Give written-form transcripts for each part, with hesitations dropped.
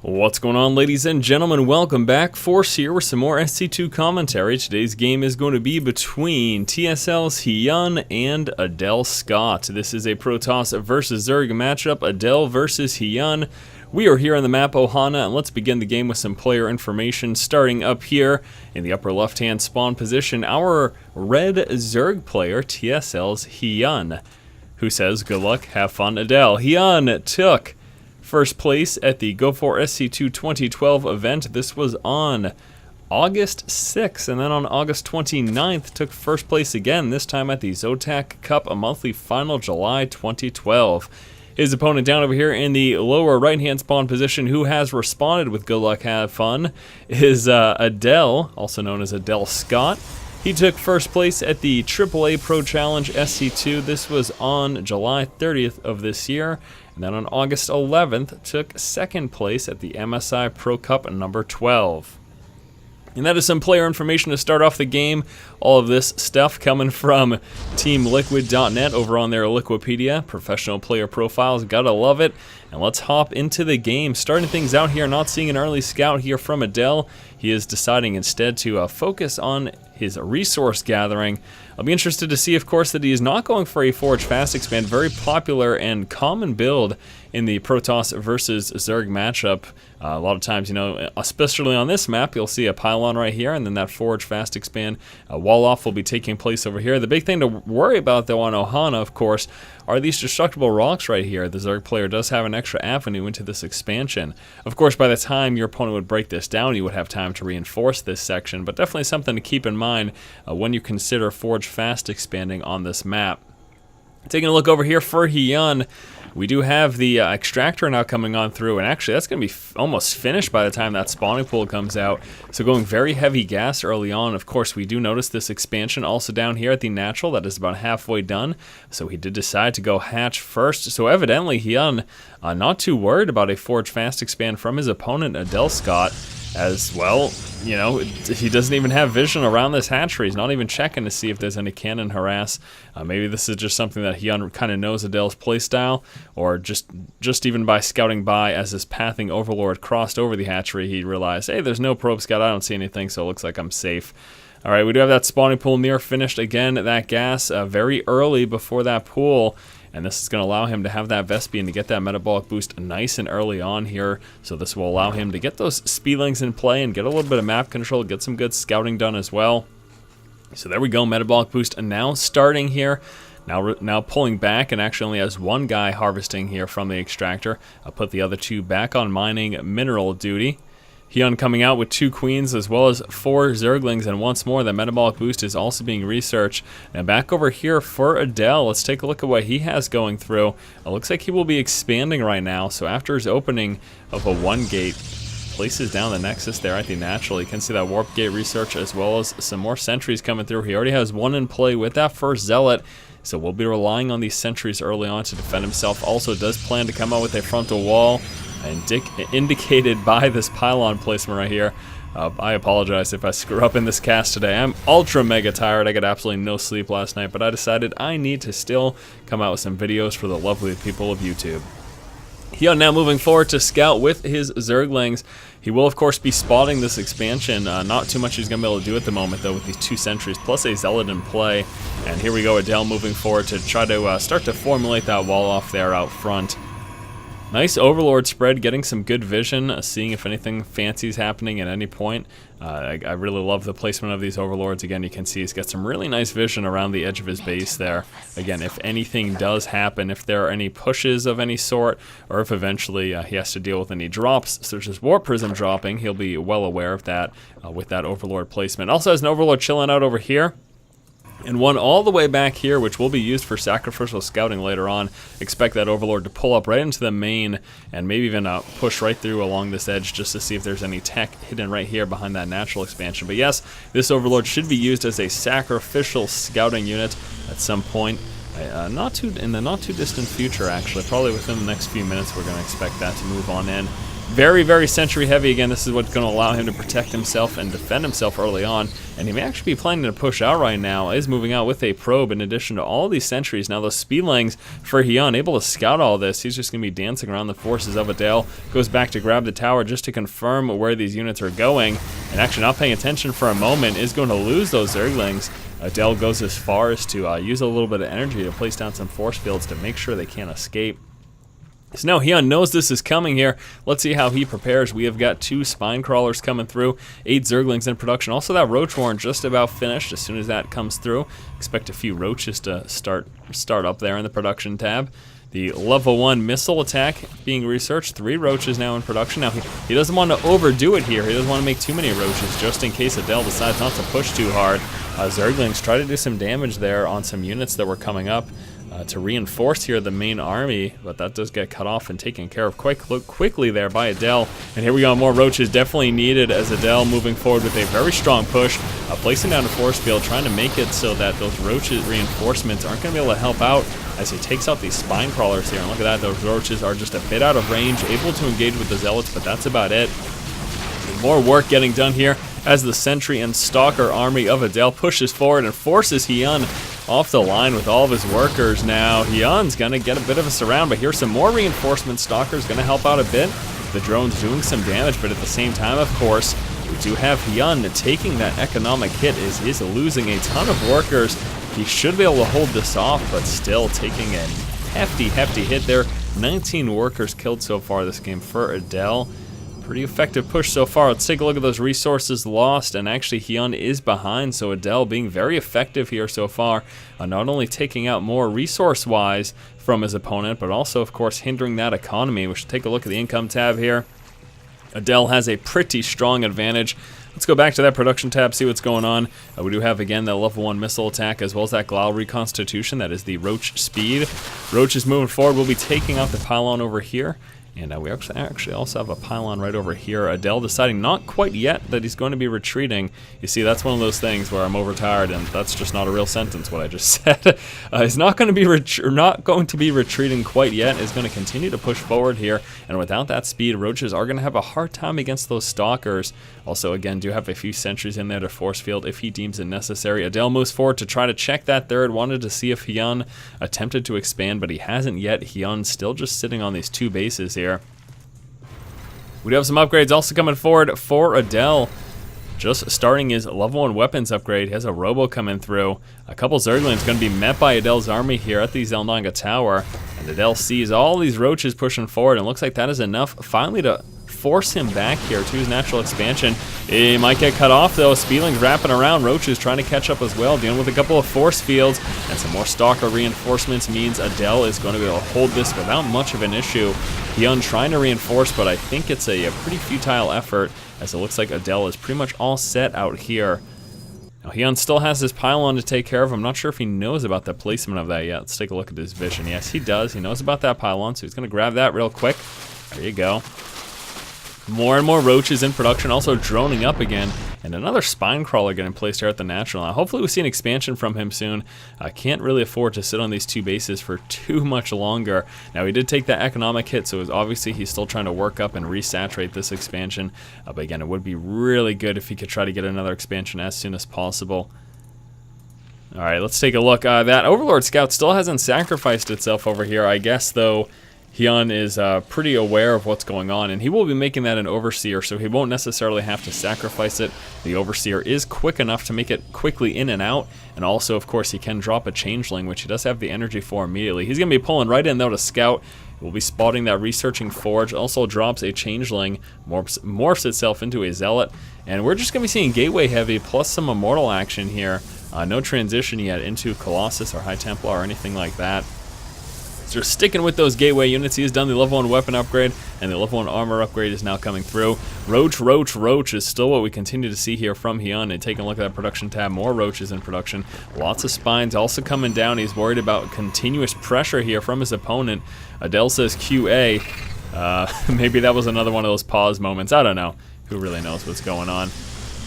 What's going on, ladies and gentlemen? Welcome back. Force here with some more SC2 commentary. Today's game is going to be between TSL's Hyun and Adel Scott. This is a Protoss versus Zerg matchup, Adel versus Hyun. We are here on the map Ohana, and let's begin the game with some player information. Starting up here in the upper left-hand spawn position, our red Zerg player, TSL's Hyun, who says, "Good luck, have fun, Adel." Hyun took first place at the Go For SC2 2012 event. This was on August 6th, and then on August 29th took first place again, this time at the Zotac Cup, a monthly final, July 2012. His opponent down over here in the lower right-hand spawn position, who has responded with "Good luck, have fun," is Adel, also known as Adel Scott. He took first place at the AAA Pro Challenge SC2. This was on July 30th of this year. And then on August 11th, took second place at the MSI Pro Cup number 12. And that is some player information to start off the game. All of this stuff coming from TeamLiquid.net over on their Liquipedia. Professional player profiles, gotta love it. And let's hop into the game. Starting things out here, not seeing an early scout here from Adel. He is deciding instead to focus on his resource gathering. I'll be interested to see, of course, that he is not going for a Forge Fast Expand. Very popular and common build in the Protoss versus Zerg matchup. A lot of times, you know, especially on this map, you'll see a pylon right here, and then that Forge Fast Expand wall off will be taking place over here. The big thing to worry about, though, on Ohana, of course, are these destructible rocks right here. The Zerg player does have an extra avenue into this expansion. Of course, by the time your opponent would break this down, you would have time to reinforce this section, but definitely something to keep in mind when you consider Forge Fast expanding on this map. Taking a look over here for Hyun, we do have the extractor now coming on through, and actually that's going to be almost finished by the time that spawning pool comes out. So going very heavy gas early on. Of course, we do notice this expansion also down here at the natural. That is about halfway done. So he did decide to go hatch first. So evidently Hyun not too worried about a Forge Fast Expand from his opponent, Adel Scott. As well, you know, he doesn't even have vision around this hatchery. He's not even checking to see if there's any cannon harass. Maybe this is just something that he kind of knows Adel's playstyle, or just even by scouting by as this pathing overlord crossed over the hatchery, he realized, hey, there's no probe scout, I don't see anything, so it looks like I'm safe. All right, we do have that spawning pool near finished. Again, that gas very early before that pool. And this is going to allow him to have that Vespian to get that metabolic boost nice and early on here. So this will allow him to get those speedlings in play and get a little bit of map control, get some good scouting done as well. So there we go, metabolic boost now starting here. Now pulling back, and actually only has one guy harvesting here from the extractor. I'll put the other two back on mining mineral duty. Hyun coming out with 2 queens as well as 4 zerglings, and once more the metabolic boost is also being researched. And back over here for Adel, let's take a look at what he has going through. It looks like he will be expanding right now, so after his opening of a 1 gate, places down the nexus there at the natural. You can see that warp gate research as well as some more sentries coming through. He already has 1 in play with that first zealot, so we'll be relying on these sentries early on to defend himself. Also does plan to come out with a frontal wall, indicated by this pylon placement right here. I apologize if I screw up in this cast today. I'm ultra mega tired. I got absolutely no sleep last night, but I decided I need to still come out with some videos for the lovely people of YouTube. Hyun now moving forward to scout with his Zerglings. He will, of course, be spotting this expansion. Not too much he's going to be able to do at the moment, though, with these 2 sentries, plus a zealot in play. And here we go, Adel moving forward to try to start to formulate that wall off there out front. Nice overlord spread, getting some good vision, seeing if anything fancy is happening at any point. I really love the placement of these overlords. Again, you can see he's got some really nice vision around the edge of his base there. Again, if anything does happen, if there are any pushes of any sort, or if eventually he has to deal with any drops, such as Warp Prism dropping, he'll be well aware of that with that overlord placement. Also has an overlord chilling out over here, and one all the way back here, which will be used for sacrificial scouting later on. Expect that overlord to pull up right into the main and maybe even push right through along this edge just to see if there's any tech hidden right here behind that natural expansion. But yes, this overlord should be used as a sacrificial scouting unit at some point. In the not too distant future, actually. Probably within the next few minutes we're going to expect that to move on in. Very, very sentry heavy. Again, this is what's going to allow him to protect himself and defend himself early on. And he may actually be planning to push out right now. Is moving out with a probe in addition to all these sentries. Now those speedlings for Hyun, able to scout all this. He's just going to be dancing around the forces of Adel. Goes back to grab the tower just to confirm where these units are going. And actually not paying attention for a moment, is going to lose those Zerglings. Adel goes as far as to use a little bit of energy to place down some force fields to make sure they can't escape. So now Hyun knows this is coming here. Let's see how he prepares. We have got 2 spine crawlers coming through, 8 Zerglings in production. Also that Roach Warren just about finished. As soon as that comes through, expect a few roaches to start up there in the production tab. The level 1 missile attack being researched. 3 roaches now in production. Now he doesn't want to overdo it here. He doesn't want to make too many roaches just in case Adel decides not to push too hard. Zerglings try to do some damage there on some units that were coming up to reinforce here the main army, but that does get cut off and taken care of quite quickly there by Adel. And here we go, more roaches definitely needed as Adel moving forward with a very strong push, placing down a force field, trying to make it so that those roaches reinforcements aren't going to be able to help out as he takes out these spine crawlers here. And look at that, those roaches are just a bit out of range, able to engage with the zealots, but that's about it. More work getting done here as the sentry and stalker army of Adel pushes forward and forces Hyun off the line with all of his workers. Now Hyun's gonna get a bit of a surround, but here's some more reinforcement. Stalker's gonna help out a bit. The drone's doing some damage, but at the same time, of course, we do have Hyun taking that economic hit as he's losing a ton of workers. He should be able to hold this off, but still taking a hefty hit there. 19 workers killed so far this game for Adel. Pretty effective push so far. Let's take a look at those resources lost, and actually Hyun is behind, so Adel being very effective here so far, not only taking out more resource-wise from his opponent, but also, of course, hindering that economy. We should take a look at the income tab here. Adel has a pretty strong advantage. Let's go back to that production tab, see what's going on. We do have, again, the level 1 missile attack, as well as that Glau reconstitution. That is the Roach speed. Roach is moving forward. We'll be taking out the pylon over here. And we actually also have a pylon right over here. Adel deciding not quite yet that he's going to be retreating. You see, that's one of those things where I'm overtired, and that's just not a real sentence, what I just said. He's not going to be retreating quite yet. He's going to continue to push forward here. And without that speed, roaches are going to have a hard time against those stalkers. Also, again, do have a few sentries in there to force field if he deems it necessary. Adel moves forward to try to check that third. Wanted to see if Hyun attempted to expand, but he hasn't yet. Hyun still just sitting on these 2 bases here. We do have some upgrades also coming forward for Adel. Just starting his level 1 weapons upgrade. He has a robo coming through. A couple Zerglings going to be met by Adel's army here at the Zelnanga Tower. And Adel sees all these roaches pushing forward, and looks like that is enough finally to force him back here to his natural expansion. He might get cut off though. Speedlings wrapping around. Roaches trying to catch up as well, dealing with a couple of force fields, and some more stalker reinforcements means Adel is going to be able to hold this without much of an issue. Hyun trying to reinforce, but I think it's a pretty futile effort, as it looks like Adel is pretty much all set out here. Now Hyun still has his pylon to take care of. I'm not sure if he knows about the placement of that yet. Let's take a look at his vision. Yes, he does. He knows about that pylon, so he's going to grab that real quick. There you go. More and more roaches in production, also droning up again, and another spine crawler getting placed here at the natural. Now, hopefully we see an expansion from him soon. I can't really afford to sit on these 2 bases for too much longer. Now, he did take that economic hit, so obviously he's still trying to work up and resaturate this expansion. But again, it would be really good if he could try to get another expansion as soon as possible. All right, let's take a look. That Overlord Scout still hasn't sacrificed itself over here. I guess, though, Hyun is pretty aware of what's going on, and he will be making that an Overseer, so he won't necessarily have to sacrifice it. The Overseer is quick enough to make it quickly in and out, and also, of course, he can drop a Changeling, which he does have the energy for immediately. He's going to be pulling right in, though, to scout. We'll be spotting that Researching Forge, also drops a Changeling, morphs itself into a Zealot, and we're just going to be seeing Gateway Heavy plus some Immortal action here. No transition yet into Colossus or High Templar or anything like that. So sticking with those gateway units, he has done the level 1 weapon upgrade, and the level 1 armor upgrade is now coming through. Roach is still what we continue to see here from Hyun. And taking a look at that production tab, more roaches in production. Lots of spines also coming down. He's worried about continuous pressure here from his opponent. Adel says QA. Maybe that was another one of those pause moments. I don't know. Who really knows what's going on?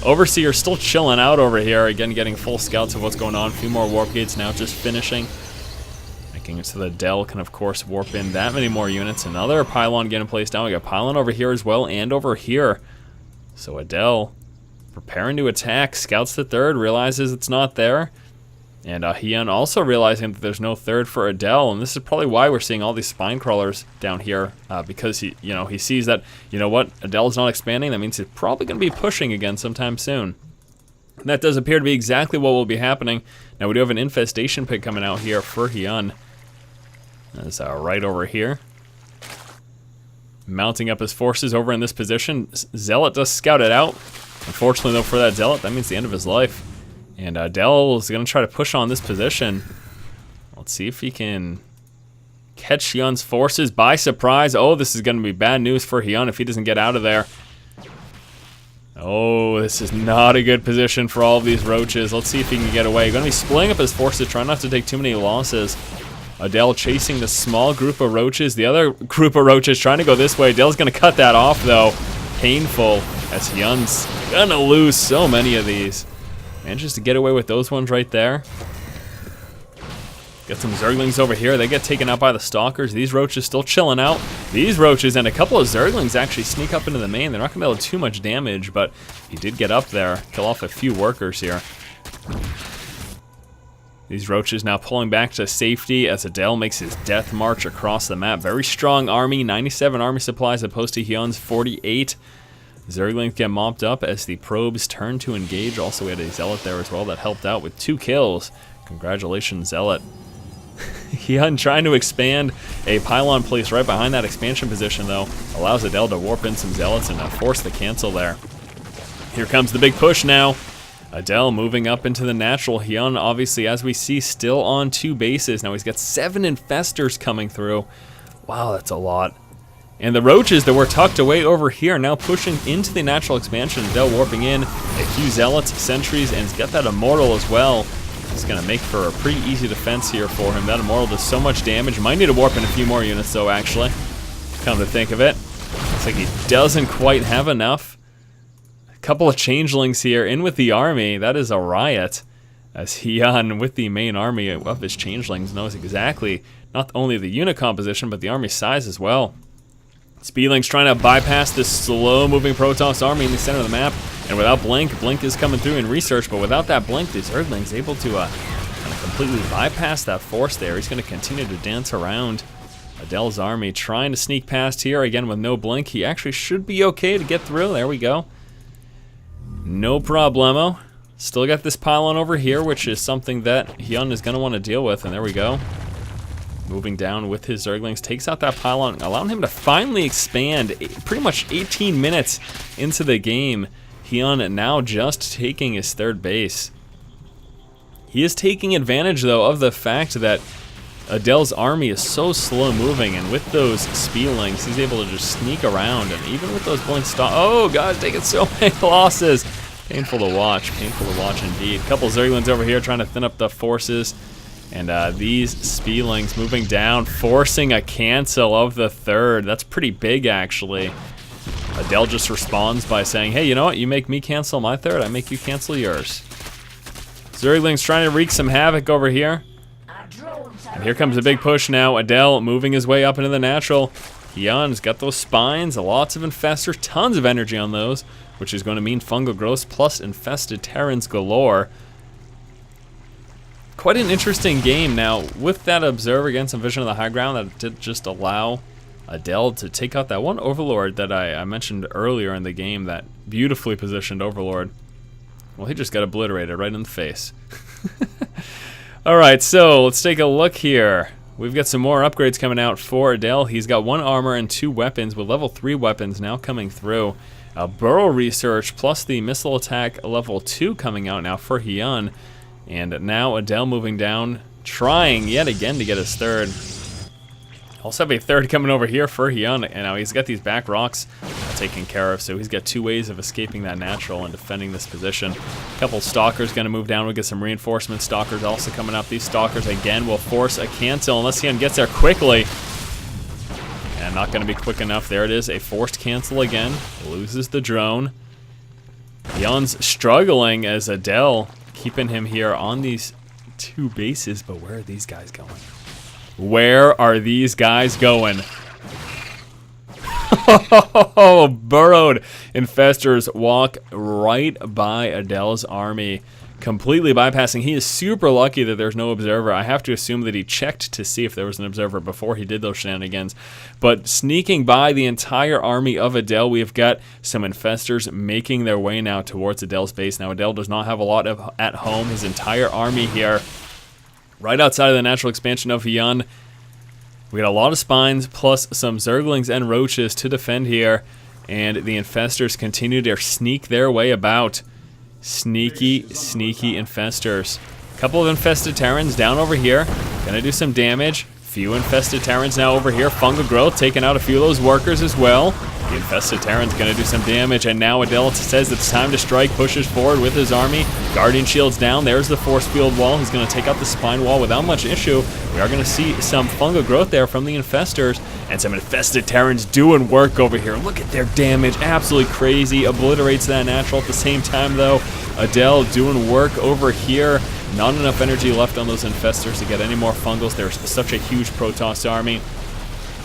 Overseer still chilling out over here. Again, getting full scouts of what's going on. A few more warp gates now just finishing. Making it so that Adel can, of course, warp in that many more units. Another pylon getting placed down. We got pylon over here as well, and over here. So Adel preparing to attack. Scouts the third, realizes it's not there. And Hyun also realizing that there's no third for Adel, and this is probably why we're seeing all these spine crawlers down here, because he sees that, you know what, Adel's not expanding. That means he's probably going to be pushing again sometime soon. And that does appear to be exactly what will be happening. Now we do have an infestation pit coming out here for Hyun. That's right over here. Mounting up his forces over in this position. Zealot does scout it out. Unfortunately, though, for that Zealot, that means the end of his life. And Adel is going to try to push on this position. Let's see if he can catch Hyun's forces by surprise. Oh, this is going to be bad news for Hyun if he doesn't get out of there. Oh, this is not a good position for all of these roaches. Let's see if he can get away. Going to be splitting up his forces, trying not to take too many losses. Adel chasing the small group of roaches. The other group of roaches trying to go this way. Adel's going to cut that off, though. Painful, as Hyun's going to lose so many of these. Manages to get away with those ones right there. Get some Zerglings over here. They get taken out by the Stalkers. These roaches still chilling out. These roaches and a couple of Zerglings actually sneak up into the main. They're not going to be able to do too much damage, but he did get up there. Kill off a few workers here. These roaches now pulling back to safety as Adel makes his death march across the map. Very strong army. 97 army supplies opposed to Hyun's 48. Zerglings get mopped up as the probes turn to engage. Also, we had a Zealot there as well that helped out with 2 kills. Congratulations, Zealot. Hyun trying to expand a pylon place right behind that expansion position, though. Allows Adel to warp in some Zealots and force the cancel there. Here comes the big push now. Adel moving up into the natural. Hyun, obviously, as we see, still on 2 bases. Now he's got 7 infestors coming through. Wow, that's a lot. And the roaches that were tucked away over here now pushing into the natural expansion. Adel warping in a few Zealots, sentries, and he's got that Immortal as well. It's going to make for a pretty easy defense here for him. That Immortal does so much damage. Might need to warp in a few more units, though, actually. Come to think of it. Looks like he doesn't quite have enough. A couple of changelings here in with the army. That is a riot. As Hyun, with the main army of his changelings, knows exactly not only the unit composition, but the army size as well. Speedling's trying to bypass this slow-moving Protoss army in the center of the map, and without Blink, Blink is coming through in research, but without that Blink, this Zergling's able to kind of completely bypass that force there. He's going to continue to dance around Adel's army, trying to sneak past here, again with no Blink. He actually should be okay to get through. There we go. No problemo. Still got this pylon over here, which is something that Hyun is going to want to deal with, and there we go. Moving down with his Zerglings, takes out that pylon, allowing him to finally expand pretty much 18 minutes into the game. Hyun now just taking his 3rd base. He is taking advantage, though, of the fact that Adel's army is so slow moving, and with those Speedlings, he's able to just sneak around, and even with those Blink stop. Oh, God, taking so many losses. Painful to watch indeed. Couple Zerglings over here trying to thin up the forces. And these Speedlings moving down, forcing a cancel of the 3rd. That's pretty big, actually. Adel just responds by saying, hey, you know what? You make me cancel my 3rd, I make you cancel yours. Zerglings trying to wreak some havoc over here. And here comes a big push now. Adel moving his way up into the natural. Hyun's got those spines, lots of infestors, tons of energy on those, which is going to mean fungal growth plus infested Terrans galore. Quite an interesting game. Now, with that Observer against some Vision of the High Ground, that did just allow Adel to take out that one Overlord that I mentioned earlier in the game, that beautifully positioned Overlord. Well, he just got obliterated right in the face. Alright, so let's take a look here. We've got some more upgrades coming out for Adel. He's got 1 armor and 2 weapons, with level 3 weapons now coming through. Burrow Research plus the Missile Attack level 2 coming out now for Hyun. And now Adel moving down, trying yet again to get his 3rd. Also have a 3rd coming over here for Hyun, and now he's got these back rocks taken care of, so he's got 2 ways of escaping that natural and defending this position. A couple Stalkers going to move down. We'll get some reinforcements. Stalkers also coming up. These Stalkers, again, will force a cancel unless Hyun gets there quickly. And not going to be quick enough. There it is, a forced cancel again. Loses the drone. Hyun's struggling as Adel keeping him here on these 2 bases, but where are these guys going? Where are these guys going? Oh, burrowed infestors walk right by Adel's army, completely bypassing. He is super lucky that there's no observer. I have to assume that he checked to see if there was an observer before he did those shenanigans. But sneaking by the entire army of Adel, we have got some infestors making their way now towards Adel's base. Now, Adel does not have a lot of at home. His entire army here, right outside of the natural expansion of Hyun. We got a lot of spines, plus some zerglings and roaches to defend here. And the infestors continue to sneak their way about. Sneaky, sneaky infestors. Couple of infested Terrans down over here. Gonna do some damage. Few infested Terrans now over here. Fungal growth taking out a few of those workers as well. The infested Terran's gonna do some damage, and now Adel says it's time to strike, pushes forward with his army. Guardian shields down. There's the force field wall. He's gonna take out the spine wall without much issue. We are gonna see some fungal growth there from the infestors, and some infested Terrans doing work over here. Look at their damage, absolutely crazy. Obliterates that natural at the same time though. Adel doing work over here. Not enough energy left on those infestors to get any more fungals. There's such a huge Protoss army.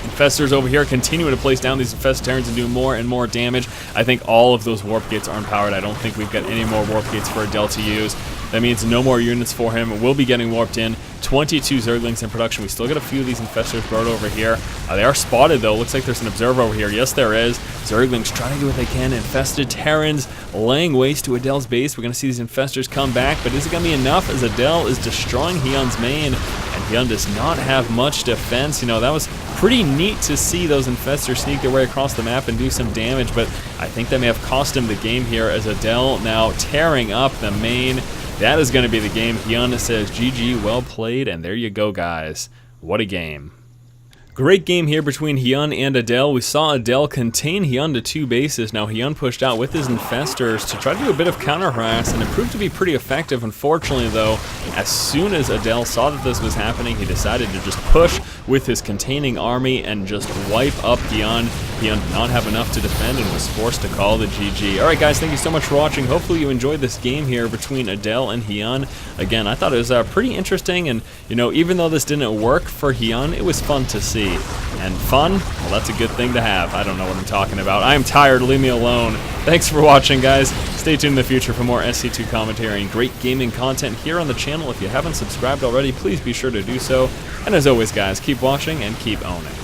Infestors over here continuing to place down these infested Terrans and do more and more damage. I think all of those warp gates are unpowered. I don't think we've got any more warp gates for Adel to use. That means no more units for him. We'll be getting warped in. 22 Zerglings in production. We still got a few of these infestors brought over here. They are spotted though. Looks like there's an observer over here. Yes, there is. Zerglings trying to do what they can. Infested Terrans laying waste to Adel's base. We're going to see these infestors come back, but is it going to be enough as Adel is destroying Hyun's main? And Hyun does not have much defense. You know, that was pretty neat to see those infestors sneak their way across the map and do some damage, but I think that may have cost him the game here as Adel now tearing up the main. That is going to be the game. Hyun says, GG, well played, and there you go, guys. What a game. Great game here between Hyun and Adel. We saw Adel contain Hyun to 2 bases. Now Hyun pushed out with his infestors to try to do a bit of counter harass, and it proved to be pretty effective. Unfortunately though, as soon as Adel saw that this was happening, he decided to just push with his containing army and just wipe up Hyun. Hyun did not have enough to defend and was forced to call the GG. Alright guys, thank you so much for watching. Hopefully you enjoyed this game here between Adel and Hyun. Again, I thought it was pretty interesting, and you know, even though this didn't work for Hyun, it was fun to see. And fun? Well, that's a good thing to have. I don't know what I'm talking about. I'm tired, leave me alone. Thanks for watching, guys. Stay tuned in the future for more SC2 commentary and great gaming content here on the channel. If you haven't subscribed already, please be sure to do so. And as always, guys, keep watching and keep owning.